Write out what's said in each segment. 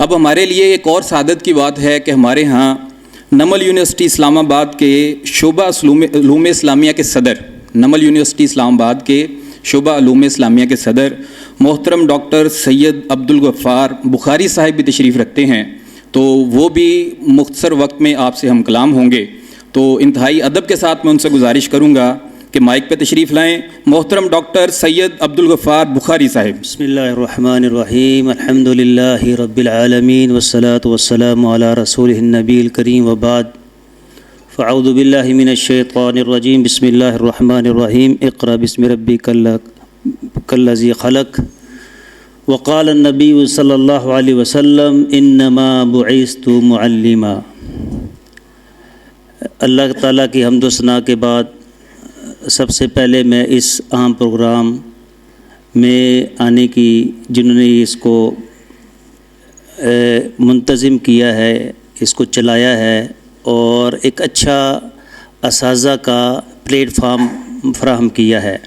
اب ہمارے لیے ایک اور سعادت کی بات ہے کہ ہمارے ہاں نمل یونیورسٹی اسلام آباد کے شعبہ علوم اسلامیہ کے صدر، نمل یونیورسٹی اسلام آباد کے شعبہ علوم اسلامیہ کے صدر محترم ڈاکٹر سید عبدالغفار بخاری صاحب بھی تشریف رکھتے ہیں، تو وہ بھی مختصر وقت میں آپ سے ہم کلام ہوں گے۔ تو انتہائی ادب کے ساتھ میں ان سے گزارش کروں گا کہ مائک پہ تشریف لائیں محترم ڈاکٹر سید عبدالغفار بخاری صاحب۔ بسم اللہ الرحمن الرحیم، الحمد للہ رب العالمین والصلاة والسلام علی رسولہ النبی الکریم وبعد، فاعوذ باللہ من الشیطان الرجیم، بسم اللہ الرحمن الرحیم، اقرأ بسم ربک الذی خلق، وقال النبی صلی اللہ علیہ وسلم انما بعثت معلما۔ اللہ تعالیٰ کی حمد و ثنا کے بعد سب سے پہلے میں اس اہم پروگرام میں آنے کی، جنہوں نے اس کو منتظم کیا ہے، اس کو چلایا ہے اور ایک اچھا اساتذہ کا پلیٹ فارم فراہم کیا ہے۔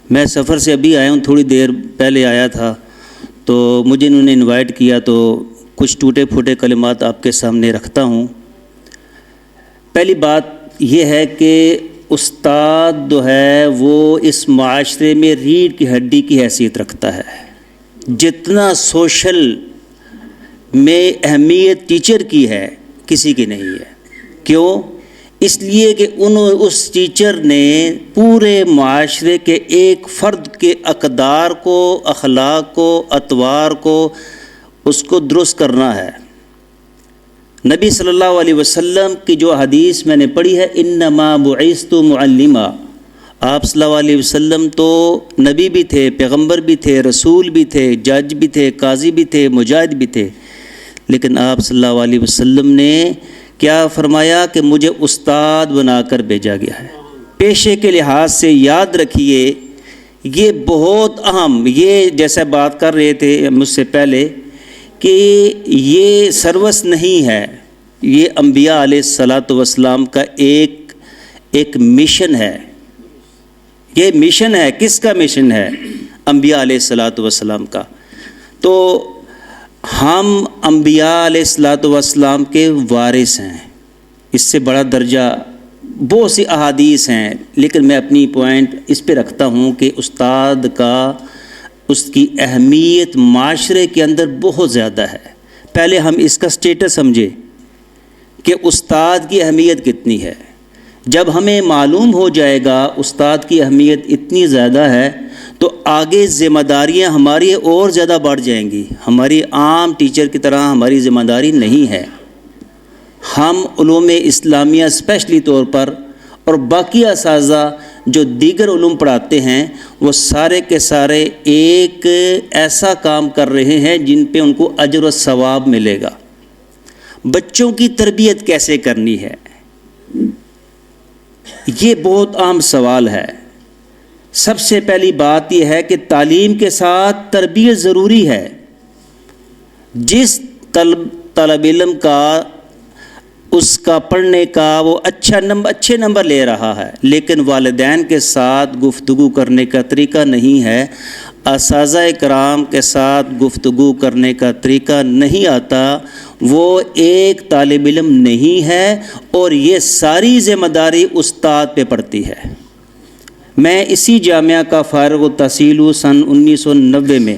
میں سفر سے ابھی آیا ہوں، تھوڑی دیر پہلے آیا تھا، تو مجھے انہوں نے انوائٹ کیا تو کچھ ٹوٹے پھوٹے کلمات آپ کے سامنے رکھتا ہوں۔ پہلی بات یہ ہے کہ استاد جو ہے وہ اس معاشرے میں ریڑھ کی ہڈی کی حیثیت رکھتا ہے۔ جتنا سوشل میں اہمیت ٹیچر کی ہے کسی کی نہیں ہے۔ کیوں؟ اس لیے کہ اس ٹیچر نے پورے معاشرے کے ایک فرد کے اقدار کو، اخلاق کو، اطوار کو، اس کو درست کرنا ہے۔ نبی صلی اللہ علیہ وسلم کی جو حدیث میں نے پڑھی ہے، انما بعثت معلما، آپ صلی اللہ علیہ وسلم تو نبی بھی تھے، پیغمبر بھی تھے، رسول بھی تھے، جج بھی تھے، قاضی بھی تھے، مجاہد بھی تھے، لیکن آپ صلی اللہ علیہ وسلم نے کیا فرمایا کہ مجھے استاد بنا کر بھیجا گیا ہے۔ پیشے کے لحاظ سے یاد رکھیے، یہ بہت اہم، یہ جیسا بات کر رہے تھے مجھ سے پہلے کہ یہ سروس نہیں ہے، یہ انبیاء علیہ الصلاۃ والسلام کا ایک مشن ہے۔ یہ مشن ہے، کس کا مشن ہے؟ انبیاء علیہ الصلاۃ والسلام کا۔ تو ہم انبیاء علیہ الصلاۃ والسلام کے وارث ہیں، اس سے بڑا درجہ بہت سی احادیث ہیں، لیکن میں اپنی پوائنٹ اس پہ رکھتا ہوں کہ استاد کا، اس کی اہمیت معاشرے کے اندر بہت زیادہ ہے۔ پہلے ہم اس کا سٹیٹس سمجھے کہ استاد کی اہمیت کتنی ہے۔ جب ہمیں معلوم ہو جائے گا استاد کی اہمیت اتنی زیادہ ہے تو آگے ذمہ داریاں ہماری اور زیادہ بڑھ جائیں گی۔ ہماری عام ٹیچر کی طرح ہماری ذمہ داری نہیں ہے۔ ہم علوم اسلامیہ اسپیشلی طور پر اور باقی اساتذہ جو دیگر علوم پڑھاتے ہیں، وہ سارے کے سارے ایک ایسا کام کر رہے ہیں جن پہ ان کو اجر و ثواب ملے گا۔ بچوں کی تربیت کیسے کرنی ہے، یہ بہت اہم سوال ہے۔ سب سے پہلی بات یہ ہے کہ تعلیم کے ساتھ تربیت ضروری ہے۔ جس طالب علم کا، اس کا پڑھنے کا وہ اچھے نمبر لے رہا ہے، لیکن والدین کے ساتھ گفتگو کرنے کا طریقہ نہیں ہے، اساتذہ کرام کے ساتھ گفتگو کرنے کا طریقہ نہیں آتا، وہ ایک طالب علم نہیں ہے، اور یہ ساری ذمہ داری استاد پہ پڑتی ہے۔ میں اسی جامعہ کا فارغ التحصیل ہوں سن 1990 میں،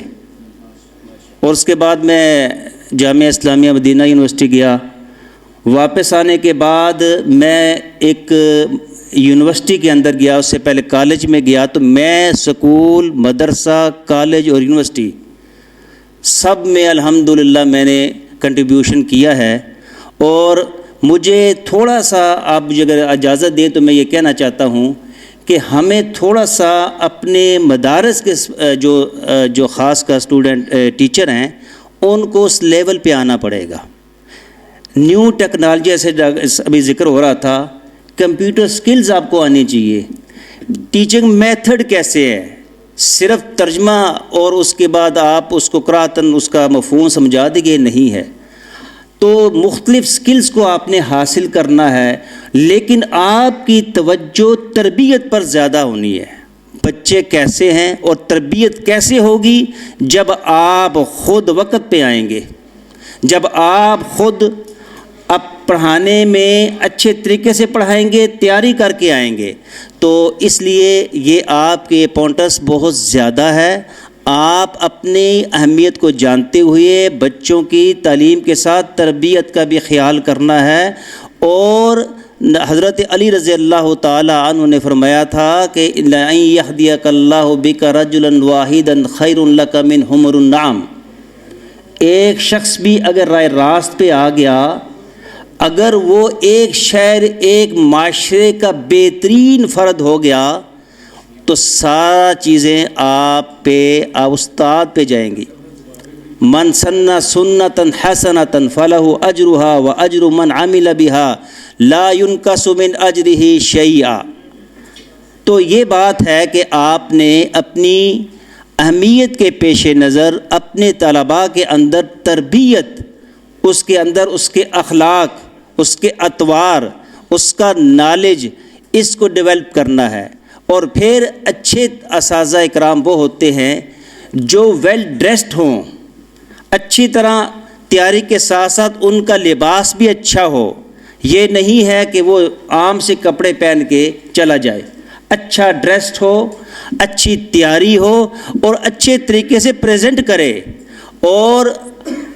اور اس کے بعد میں جامعہ اسلامیہ مدینہ یونیورسٹی گیا۔ واپس آنے کے بعد میں ایک یونیورسٹی کے اندر گیا، اس سے پہلے کالج میں گیا، تو میں سکول، مدرسہ، کالج اور یونیورسٹی سب میں الحمدللہ میں نے کنٹریبیوشن کیا ہے۔ اور مجھے تھوڑا سا، آپ مجھے اگر اجازت دیں تو میں یہ کہنا چاہتا ہوں کہ ہمیں تھوڑا سا اپنے مدارس کے جو خاص کا اسٹوڈنٹ ٹیچر ہیں، ان کو اس لیول پہ آنا پڑے گا۔ نیو ٹیکنالوجی، جیسے ابھی ذکر ہو رہا تھا، کمپیوٹر سکلز آپ کو آنی چاہیے۔ ٹیچنگ میتھڈ کیسے ہے؟ صرف ترجمہ اور اس کے بعد آپ اس کو قراءتاً اس کا مفہوم سمجھا دیں گے، نہیں ہے۔ تو مختلف سکلز کو آپ نے حاصل کرنا ہے، لیکن آپ کی توجہ تربیت پر زیادہ ہونی ہے۔ بچے کیسے ہیں اور تربیت کیسے ہوگی؟ جب آپ خود وقت پہ آئیں گے، جب آپ خود اب پڑھانے میں اچھے طریقے سے پڑھائیں گے، تیاری کر کے آئیں گے، تو اس لیے یہ آپ کے پوائنٹس بہت زیادہ ہے۔ آپ اپنی اہمیت کو جانتے ہوئے بچوں کی تعلیم کے ساتھ تربیت کا بھی خیال کرنا ہے۔ اور حضرت علی رضی اللہ تعالی عنہ نے فرمایا تھا کہ لَأَن يَهْدِيَكَ اللَّهُ بِكَ رَجُلًا وَاحِدًا خَيْرٌ لَكَ مِنْ حُمُرِ النَّعَمِ۔ ایک شخص بھی اگر راہ راست پہ آ گیا، اگر وہ ایک شہر ایک معاشرے کا بہترین فرد ہو گیا تو سارا چیزیں آپ پہ استاد پہ جائیں گی۔ من سن سنتاً حسنتاً فلہ اجرہا و اجر من عمل بہا لا ينقص من اجرہ شیئا۔ تو یہ بات ہے کہ آپ نے اپنی اہمیت کے پیش نظر اپنے طلباء کے اندر تربیت، اس کے اندر اس کے اخلاق، اس کے اطوار، اس کا نالج، اس کو ڈیولپ کرنا ہے۔ اور پھر اچھے اساتذہ اکرام وہ ہوتے ہیں جو ویل ڈریسڈ ہوں، اچھی طرح تیاری کے ساتھ ساتھ ان کا لباس بھی اچھا ہو۔ یہ نہیں ہے کہ وہ عام سے کپڑے پہن کے چلا جائے، اچھا ڈریسڈ ہو، اچھی تیاری ہو اور اچھے طریقے سے پریزنٹ کرے، اور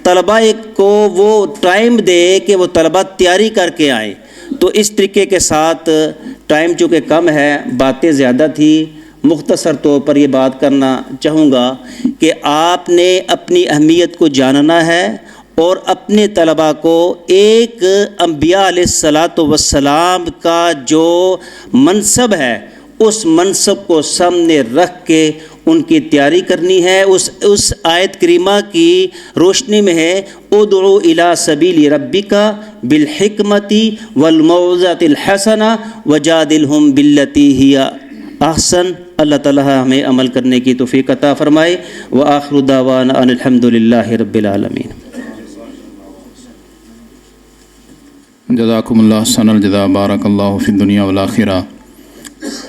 طلباء کو وہ ٹائم دے کہ وہ طلباء تیاری کر کے آئیں۔ تو اس طریقے کے ساتھ ٹائم چونکہ کم ہے، باتیں زیادہ تھی، مختصر طور پر یہ بات کرنا چاہوں گا کہ آپ نے اپنی اہمیت کو جاننا ہے اور اپنے طلباء کو ایک انبیاء علیہ الصلاۃ والسلام کا جو منصب ہے اس منصب کو سامنے رکھ کے ان کی تیاری کرنی ہے۔ اس آیت کریمہ کی روشنی میں ہے ادعو الی سبیل ربک بالحکمۃ والموعظۃ الحسنہ وجادلہم باللتی ہی احسن۔ اللہ تعالیٰ ہمیں عمل کرنے کی توفیق عطا فرمائے۔ وآخر دعوانا ان الحمد للہ رب العالمین۔ جزاکم اللہ احسن الجزا، بارک اللہ فی الدنیا والآخرہ۔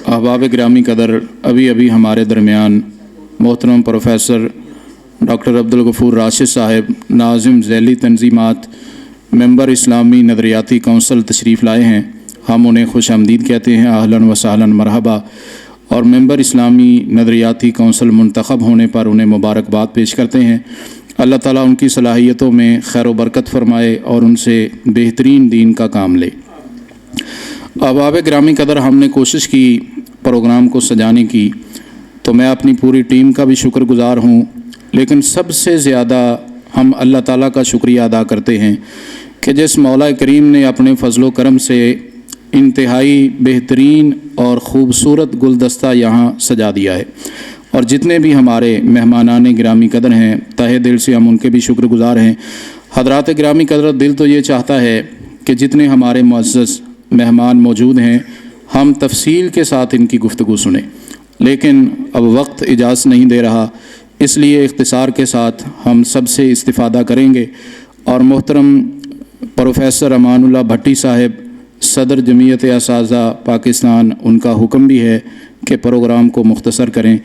احباب گرامی قدر، ابھی ہمارے درمیان محترم پروفیسر ڈاکٹر عبدالغفور راشد صاحب، ناظم ذیلی تنظیمات، ممبر اسلامی نظریاتی کونسل تشریف لائے ہیں۔ ہم انہیں خوش آمدید کہتے ہیں، اہلاً و سہلاً مرحبا۔ اور ممبر اسلامی نظریاتی کونسل منتخب ہونے پر انہیں مبارکباد پیش کرتے ہیں۔ اللہ تعالیٰ ان کی صلاحیتوں میں خیر و برکت فرمائے اور ان سے بہترین دین کا کام لے۔ احباب گرامی قدر، ہم نے کوشش کی پروگرام کو سجانے کی، تو میں اپنی پوری ٹیم کا بھی شکر گزار ہوں، لیکن سب سے زیادہ ہم اللہ تعالیٰ کا شکریہ ادا کرتے ہیں کہ جس مولا کریم نے اپنے فضل و کرم سے انتہائی بہترین اور خوبصورت گلدستہ یہاں سجا دیا ہے، اور جتنے بھی ہمارے مہمانان گرامی قدر ہیں تہہ دل سے ہم ان کے بھی شکر گزار ہیں۔ حضرات گرامی قدر، دل تو یہ چاہتا ہے کہ جتنے ہمارے معزز مہمان موجود ہیں ہم تفصیل کے ساتھ ان کی گفتگو سنیں، لیکن اب وقت اجازت نہیں دے رہا، اس لیے اختصار کے ساتھ ہم سب سے استفادہ کریں گے۔ اور محترم پروفیسر امان اللہ بھٹی صاحب، صدر جمعیت اساتذہ پاکستان، ان کا حکم بھی ہے کہ پروگرام کو مختصر کریں۔